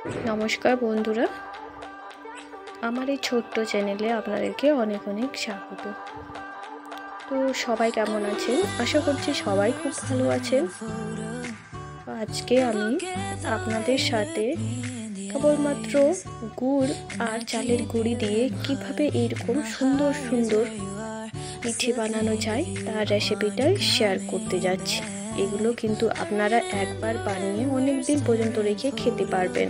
নমস্কার বন্ধুরা, আমার এই ছোট্ট চ্যানেলে আপনাদেরকে অনেক অনেক স্বাগত। তো সবাই কেমন আছেন? আশা করছি সবাই খুব ভালো আছেন। আজকে আমি আপনাদের সাথে কেবলমাত্র গুড় আর চালের গুঁড়ি দিয়ে কিভাবে এরকম সুন্দর সুন্দর পিঠে বানানো যায় তার রেসিপিটাই শেয়ার করতে যাচ্ছি। এগুলো কিন্তু আপনারা একবার বানিয়ে অনেক দিন পর্যন্ত রেখে খেতে পারবেন।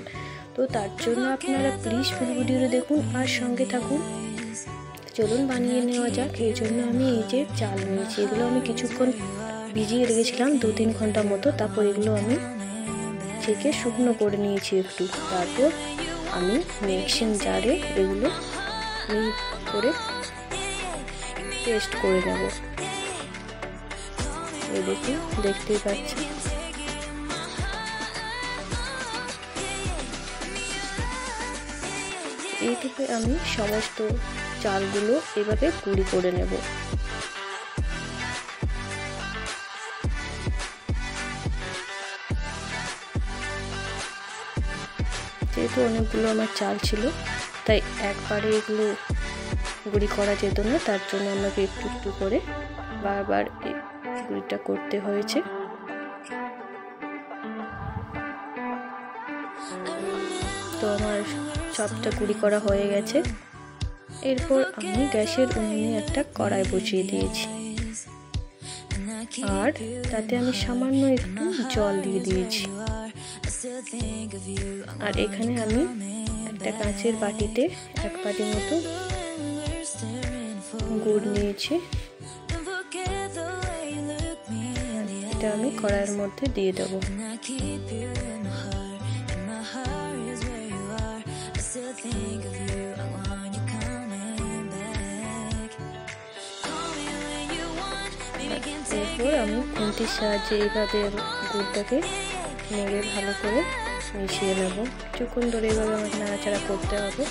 তো তার জন্য আপনারা প্লিজ ফুল ভিডিওটা দেখুন আর সঙ্গে থাকুন। চলুন বানিয়ে নেওয়া যাক। এই জন্য আমি এই যে চাল নিয়েছি, এগুলো আমি কিছুক্ষণ ভিজিয়ে রেখেছিলাম 2-3 ঘন্টা মতো। তারপর এগুলো আমি ছেঁকে শুকনো করে নিয়েছি একটু। তারপর আমি মিক্সিং জারে এগুলো করে পেস্ট করে নেব। এই দেখুন, দেখতেই পাচ্ছি। এইভাবে আমি সমস্ত চালগুলো এভাবে গুঁড়ি করে নেব। যেহেতু অনেকগুলো আমার চাল ছিল, তাই একবারে এগুলো গুঁড়ি করা যেত না, তার জন্য আমাকে একটু একটু করে বারবার গুঁড়িটা করতে হয়েছে। তো আমার সবটা গুঁড়ি করা হয়ে গেছে। এরপর আমি গ্যাসের উনুনে একটা কড়াই বসিয়ে দিয়েছি, আর তাতে আমি সামান্য একটু জল দিয়ে দিয়েছি। আর এখানে আমি একটা কাঁচের বাটিতে 1 বাটি মতো গুড় নিয়েছি। এটা আমি কড়াইয়ের মধ্যে দিয়ে দেবো। এরপর আমি খুন্তির সাহায্যে এইভাবে গুড়টাকে নেড়ে ভালো করে মিশিয়ে নেব। কিছুক্ষণ ধরে এইভাবে আমাকে নাড়াচাড়া করতে হবে।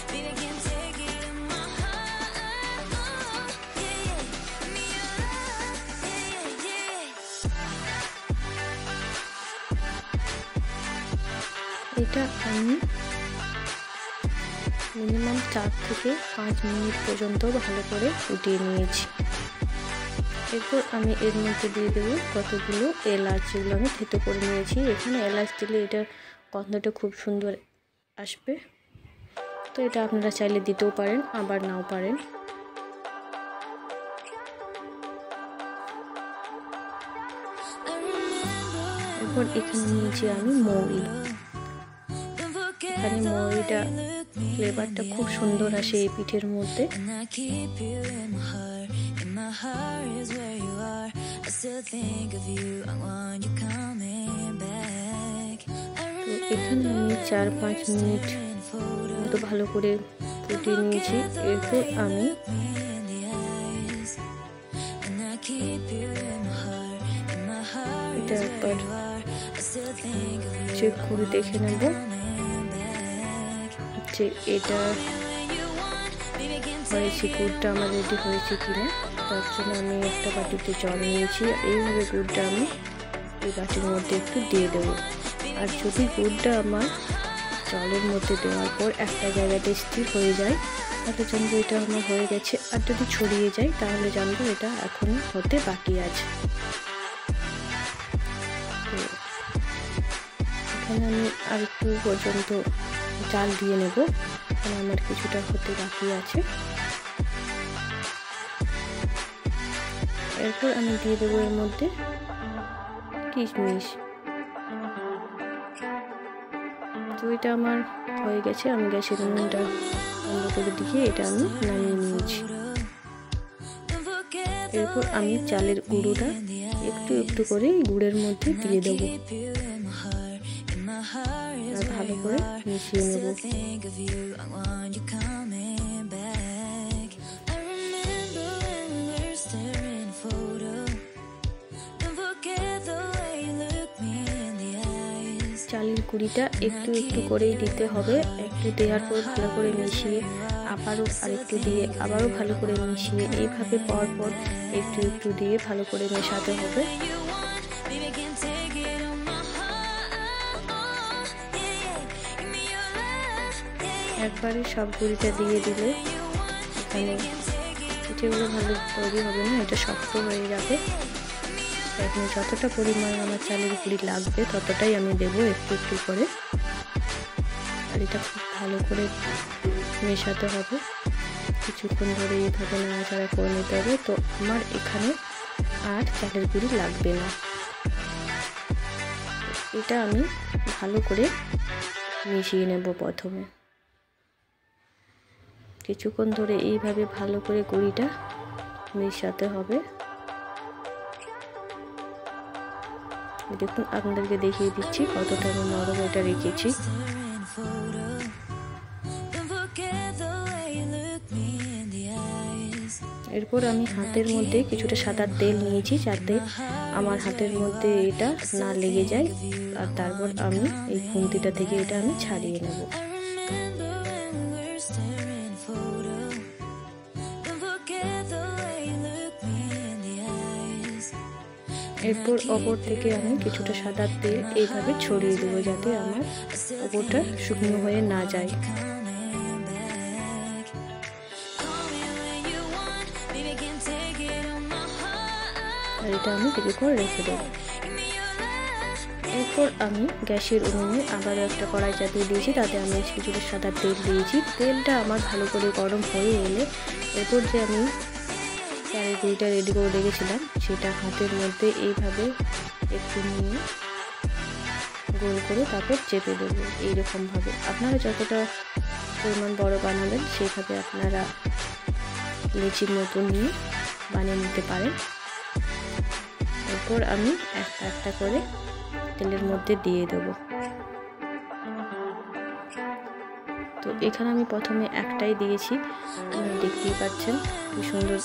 এটা আমি মিনিমাম 4 থেকে 5 মিনিট পর্যন্ত ভালো করে ফুটিয়ে নিয়েছি। এরপর আমি এর মধ্যে দিয়ে দেবো কতগুলো এলাচ, যেগুলো আমি থেতো করে নিয়েছি। এখানে এলাচ দিলে এটা গন্ধটা খুব সুন্দর আসবে। তো এটা আপনারা চাইলে দিতেও পারেন, আবার নাও পারেন। এরপর এখানে নিয়েছি আমি মৌরি। এখানে মৌরিটা ফ্লেভারটা খুব সুন্দর আসে এই পিঠের মধ্যে। তো এখানে আমি 4-5 মিনিট মতো ভালো করে ফুটিয়ে নিয়েছি। এরপর আমি এটা একবার চেক করে দেখে নেব যে এটা হয়েছে, গুড়টা আমার রেডি হয়েছে কিনা। তার জন্য আমি একটা বাটিতে জল নিয়েছি। এইভাবে গুড়টা আমি এই বাটির মধ্যে একটু দিয়ে দেবো। আর যদি গুড়টা আমার জলের মধ্যে দেওয়ার পর একটা জায়গাতে স্থির হয়ে যায়, তাহলে জানবো এটা আমার হয়ে গেছে। আর যদি ছড়িয়ে যায় তাহলে জানবো এটা এখনো হতে বাকি আছে। তো এখানে আমি আর একটু পর্যন্ত চাল দিয়ে নেব, কারণ আমার কিছুটা হতে বাকি আছে। এরপর আমি দিয়ে দেবো এর মধ্যে কিশমিশ। তো এটা আমার হয়ে গেছে। আমি গ্যাসের উনুনটা বন্ধ করে দিয়ে এটা আমি নামিয়ে নিয়েছি। এরপর আমি চালের গুঁড়োটা একটু একটু করে গুড়ের মধ্যে দিয়ে দেবো আর ভালো করে মিশিয়ে নেব। চালের গুঁড়িটা একটু একটু করেই দিতে হবে। একটু দেওয়ার পর ভালো করে মিশিয়ে আবারও আরেকটু দিয়ে আবারও ভালো করে মিশিয়ে এইভাবে পরপর একটু একটু দিয়ে ভালো করে মেশাতে হবে। একবারে সব গুঁড়িটা দিয়ে দিলে এখানে পিঠেগুলো ভালো তৈরি হবে না, এটা শক্ত হয়ে যাবে। এখন যতটা পরিমাণ আমার চালের গুঁড়ি লাগবে ততটাই আমি দেবো একটু একটু করে। আর এটা খুব ভালো করে মেশাতে হবে, কিছুক্ষণ ধরে এইভাবে নাড়াচাড়া করে নিতে হবে। তো আমার এখানে আর চালের গুঁড়ি লাগবে না। এটা আমি ভালো করে মিশিয়ে নেব। প্রথমে কিছুক্ষণ ধরে এইভাবে ভালো করে গুঁড়িটা মেশাতে হবে। দেখুন আপনাদেরকে দেখিয়ে দিচ্ছি কতটা আমি নরম এটা রেখেছি। এরপর আমি হাতের মধ্যে কিছুটা সাদা তেল নিয়েছি যাতে আমার হাতের মধ্যে এটা না লেগে যায়। আর তারপর আমি এই খুন্তিটা থেকে এটা আমি ছাড়িয়ে নেব। এরপর ওপর থেকে আমি কিছুটা সাদা তেল এইভাবে ছড়িয়ে দেবো যাতে আমার ওপরটা শুকনো হয়ে না যায়। আর এটা আমি ঢেকে করে রেখে দেবো। এরপর আমি গ্যাসের উনুনে আবার একটা কড়াই চাপিয়ে দিয়েছি, তাতে আমি কিছুটা সাদা তেল দিয়েছি। তেলটা আমার ভালো করে গরম হয়ে এলে এরপর যে আমি চালের গুঁড়িটা রেডি করে রেখেছিলাম সেটা হাতের মধ্যে এইভাবে একটু নিয়ে গোল করে তারপর চেপে দেবো এইরকমভাবে। আপনারা যতটা পরিমাণ বড় বানাবেন সেইভাবে আপনারা লেচির মতো নিয়ে বানিয়ে নিতে পারেন। এরপর আমি একটা একটা করে তেলের মধ্যে দিয়ে দেবো। তো এখানে আমি প্রথমে একটাই দিয়েছি, দেখতেই পাচ্ছেন কি সুন্দর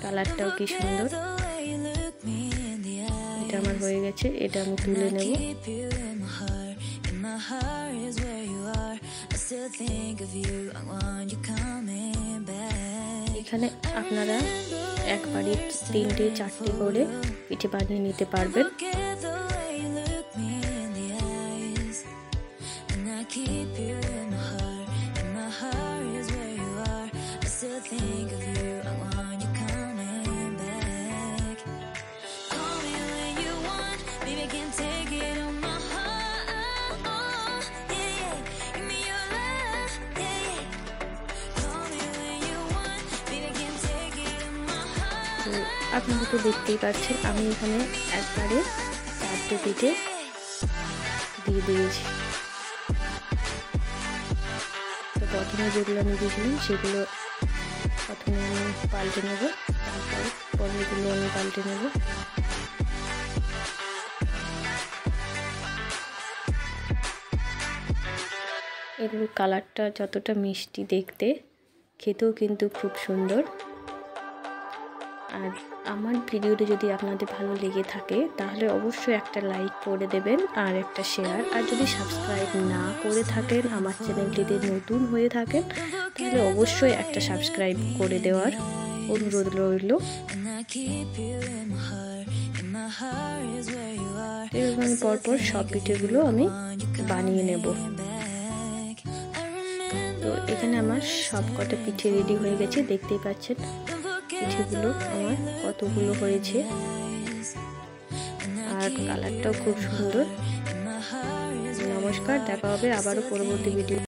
কালারটাও কি সুন্দর। এটা আমার হয়ে গেছে, এটা আমি তুলে নেব। এখানে আপনারা একবারে 3টে 4টে করে পিঠে বানিয়ে নিতে পারবেন। আপনারা তো দেখতেই পাচ্ছেন আমি এখানে একবারে 4টে পিঠে দিয়ে দিয়েছি। তো প্রথমে যেগুলো আমি দিয়েছিলাম সেগুলো প্রথমে আমি পাল্টে নেব, তারপর পরেরগুলো আমি পাল্টে নেব। এগুলো কালারটা যতটা মিষ্টি দেখতে, খেতেও কিন্তু খুব সুন্দর। আর আমার ভিডিওটি যদি আপনাদের ভালো লেগে থাকে তাহলে অবশ্যই একটা লাইক করে দেবেন আর একটা শেয়ার। আর যদি সাবস্ক্রাইব না করে থাকেন, আমার চ্যানেলটিতে নতুন হয়ে থাকেন, তাহলে অবশ্যই একটা সাবস্ক্রাইব করে দেওয়ার অনুরোধ রইল। এরকম আমি পরপর সব পিঠেগুলো আমি বানিয়ে নেব। তো এখানে আমার সব কটা পিঠে রেডি হয়ে গেছে, দেখতেই পাচ্ছেন পিঠেগুলো আমার কতগুলো হয়েছে। আর কালারটাও খুব সুন্দর। নমস্কার, দেখা হবে আবারও পরবর্তী ভিডিও।